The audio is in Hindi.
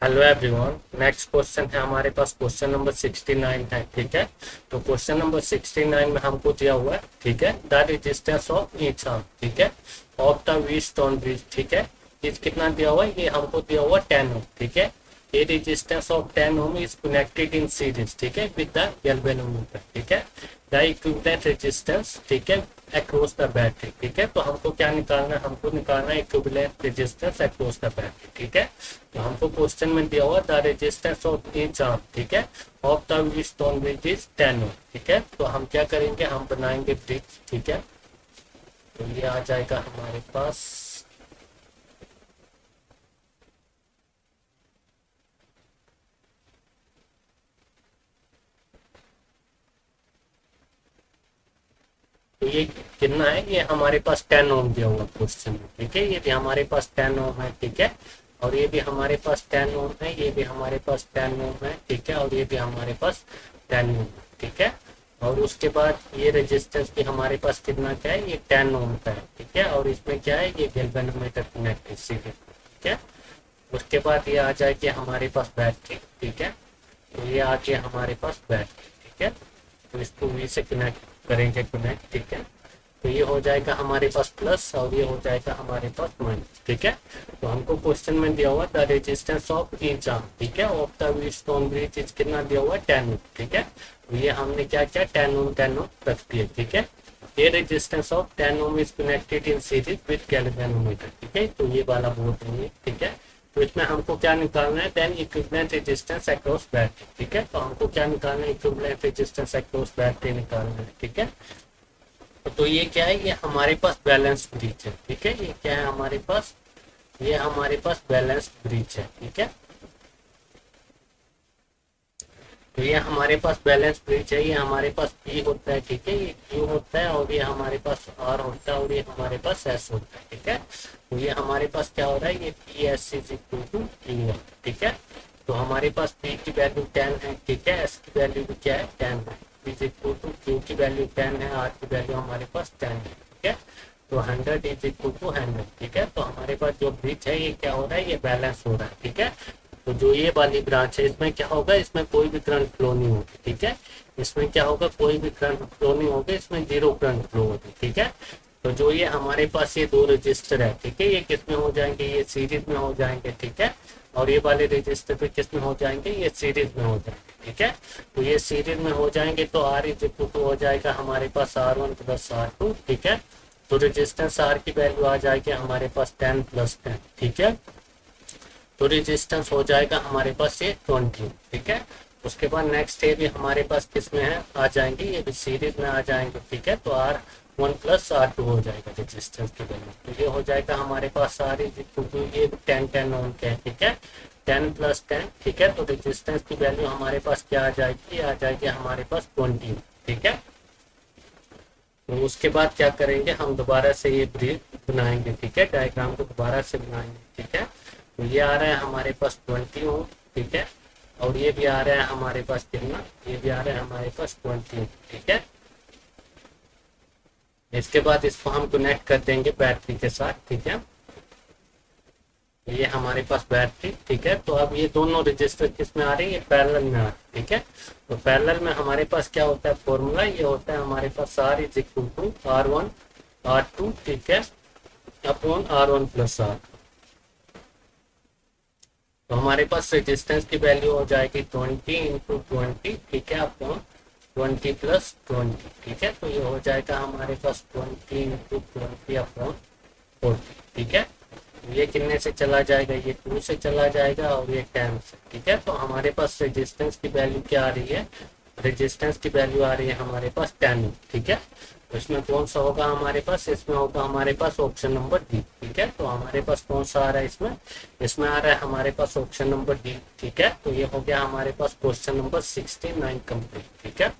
Hello everyone. नेक्स्ट क्वेश्चन है हमारे पास, क्वेश्चन नंबर 69 है। ठीक है, तो क्वेश्चन नंबर 69 में हमको दिया हुआ है, ठीक है, the resistance of each arm, ठीक है, ऑफ द व्हीटस्टोन ब्रिज। ठीक है, इस कितना दिया हुआ है, ये हमको दिया हुआ 10 ओम। ठीक है, ये resistance of 10 ohm is connected in series, ठीक है, विद द गैल्वेनोमीटर। ठीक है, द इक्विवेलेंट रेजिस्टेंस, ठीक है, अक्रॉस द बैटरी। ठीक है, तो हमको क्या निकालना है, हमको निकालना है equivalent resistance across the battery. ठीक है, तो हमको क्वेश्चन में दिया हुआ the resistance of each arm, ठीक है, of the Wheatstone bridge is 10 ओम। ठीक है, तो हम क्या करेंगे, हम बनाएंगे ब्रिज। ठीक है, तो ये आ जाएगा हमारे पास, तो ये कितना है, ये हमारे पास 10 ओम दिया हुआ क्वेश्चन में। ठीक है, ये भी हमारे पास 10 ओम है। ठीक है, और ये भी हमारे पास 10 ओम है, ये भी हमारे पास 10 ओम है। ठीक है, और ये भी हमारे पास 10 ओम है। ठीक है, और उसके बाद ये रेजिस्टेंस भी हमारे पास कितना का है, ये 10 ओम का है। ठीक है, और इसमें क्या है, ये गैल्वेनोमीटर कनेक्टेड सीरीज। ठीक है, उसके बाद ये आ जाएगी हमारे पास बैटरी। ठीक है, तो ये आ गया हमारे पास बैटरी। ठीक है, तो इसको वी से कनेक्ट करेंगे, कनेक्ट। ठीक है, तो ये हो जाएगा हमारे पास प्लस और ये हो जाएगा हमारे पास माइनस। ठीक है, तो हमको क्वेश्चन में दिया हुआ the resistance of each arm, ठीक है, of the Wheatstone bridge is कितना दिया हुआ 10 ओम। ठीक है, तो ये हमने क्या किया, 10 ओम रख दिया। ठीक है, ये resistance of 10 ohm is connected in series with galvanometer. ठीक है, तो ये वाला बोर्ड है। ठीक है, तो इसमें हमको क्या निकालना है, then equivalent resistance across battery. ठीक है, तो हमको क्या निकालना है, इक्विवेलेंट रेजिस्टेंस अक्रॉस बैटरी निकालना है। ठीक है, तो ये क्या है, ये हमारे पास बैलेंस ब्रिज है। ठीक है, ये क्या है हमारे पास, ये हमारे पास बैलेंस ब्रिज है। ठीक है, तो ये हमारे पास बैलेंस ब्रिज है, ये हमारे पास पी होता है। ठीक है, ये क्यू होता है और ये हमारे पास आर होता है और ये हमारे पास एस होता है। ठीक है, तो ये हमारे पास क्या हो रहा है, ये P S is equal to Q है। ठीक है, तो हमारे पास पी की वैल्यू 10 है। ठीक है, एस की वैल्यू भी क्या है, 10 है। इज इक्वल टू क्यू की वैल्यू 10 है, आर की वैल्यू हमारे पास 10 है। ठीक है, तो 100 इज इक्वल टू 100। ठीक है, तो हमारे पास जो ब्रिज है ये क्या हो रहा है, ये बैलेंस हो रहा है। ठीक है, तो जो ये वाली ब्रांच है इसमें क्या होगा, इसमें कोई भी करंट फ्लो नहीं होगी। ठीक है, इसमें क्या होगा, कोई भी करंट फ्लो नहीं होगा, इसमें जीरो करंट फ्लो होगी। ठीक है, तो जो ये हमारे पास ये दो रजिस्टर है, ठीक है, ये किस में हो जाएंगे, ये सीरीज में हो जाएंगे। ठीक है, और ये वाले रजिस्टर पे किस में हो जाएंगे, ये सीरीज में हो जाएंगे। ठीक है, तो ये सीरीज में हो जाएंगे तो आर इज इक्वल टू हो जाएगा हमारे पास R1 प्लस R2। ठीक है, तो रेजिस्टेंस आर की वैल्यू आ जाएगी हमारे पास 10 प्लस 10। ठीक है, तो रेजिस्टेंस हो जाएगा हमारे पास ये 20। ठीक है, उसके बाद नेक्स्ट ये भी हमारे पास किस में है, आ जाएंगे, ये भी सीरीज में आ जाएंगे। ठीक है, तो R1 प्लस R2 हो जाएगा रेजिस्टेंस की वैल्यू, तो ये हो जाएगा हमारे पास R इज इक्वल टू ये 10 ओम के है। ठीक है, 10 प्लस 10। ठीक है, तो रेजिस्टेंस की वैल्यू हमारे पास क्या आ जाएगी, आ जाएगी हमारे पास 20। ठीक है, तो उसके बाद क्या करेंगे, हम दोबारा से ये ब्रिज बनाएंगे। ठीक है, डायग्राम को दोबारा से बनाएंगे। ठीक है, तो ये आ रहा है हमारे पास 20 ओम। ठीक है, और ये भी आ रहा है हमारे पास कितना, ये भी आ रहा है हमारे पास 20। ठीक है, इसके बाद इसको हम कनेक्ट कर देंगे बैटरी के साथ। ठीक है, ये हमारे पास बैटरी। ठीक है, तो अब ये दोनों रजिस्टर किस में आ रही है, पैरेलल में आ रही है। ठीक है, तो पैरेलल में हमारे पास क्या होता है, फॉर्मूला ये होता है हमारे पास R is equal to R1 R2। ठीक है, अपॉन R1 प्लस R। तो हमारे पास रेजिस्टेंस की वैल्यू हो जाएगी 20 इंटू 20। ठीक है, अपॉन 20 प्लस 20। ठीक है, तो ये हो जाएगा हमारे पास 20 इंटू 20 अपॉन 40। ठीक है, ये कितने से चला जाएगा, ये 2 से चला जाएगा और ये 10 से। ठीक है, तो हमारे पास रेजिस्टेंस की वैल्यू क्या आ रही है, रेजिस्टेंस की वैल्यू आ रही है हमारे पास 10। ठीक है, तो इसमें कौन सा होगा हमारे पास, इसमें होगा हमारे पास ऑप्शन नंबर डी। ठीक है, तो हमारे पास कौन सा आ रहा है, इसमें इसमें आ रहा है हमारे पास ऑप्शन नंबर डी। ठीक है, तो ये हो गया हमारे पास क्वेश्चन नंबर 69 कंप्लीट। ठीक है।